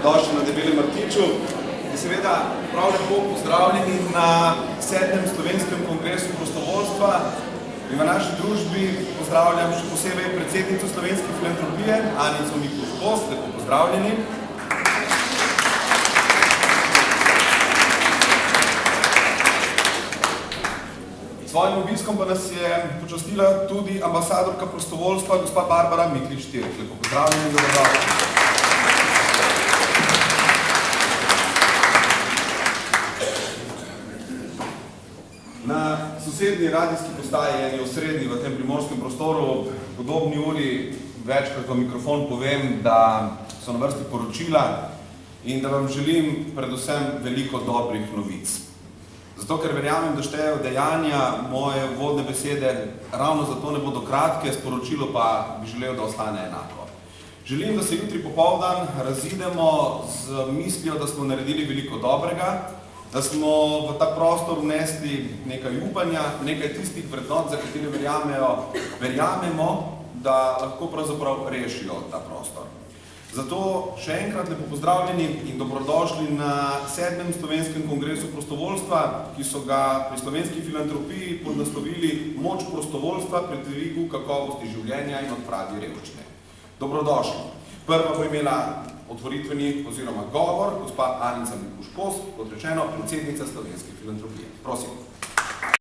dobrodošli na Debelem rtiču in seveda prav lepo pozdravljeni na 7. slovenskem kongresu prostovoljstva. In v naši družbi pozdravljam še posebej predsednico Slovenske filantropije, Anico Mikuš-Kos, lepo pozdravljeni. Svojim obiskom pa nas je počastila tudi ambasadorka prostovoljstva, gospa Barbara Miklič-Tirk. Lepo pozdravljeni in dobrodošli. Na sosednji radijski postaji, eni osrednji v tem primorskem prostoru, podobni uri večkrat v mikrofon povem, da so na vrsti poročila in da vam želim predvsem veliko dobrih novic. Zato, ker verjamem, da štejejo dejanja, moje uvodne besede ravno zato ne bodo kratke, sporočilo pa bi želel, da ostane enako. Želim, da se jutri popoldan razidemo z mislijo, da smo naredili veliko dobrega, da smo v ta prostor vnesli nekaj upanja, nekaj tistih vrednot, za katere verjamemo, da lahko pravzaprav rešijo ta prostor. Zato še enkrat lepo pozdravljeni in dobrodošli na 7. slovenskem kongresu prostovoljstva, ki so ga pri slovenski filantropiji podnaslovili Moč prostovoljstva pri dvigu kakovosti življenja in odpravi revščine. Dobrodošli. Prva bo imela otvoritveni oziroma govor, gospa Anica Mikuš-Kos, kot rečeno, predsednica Slovenske filantropije. Prosim.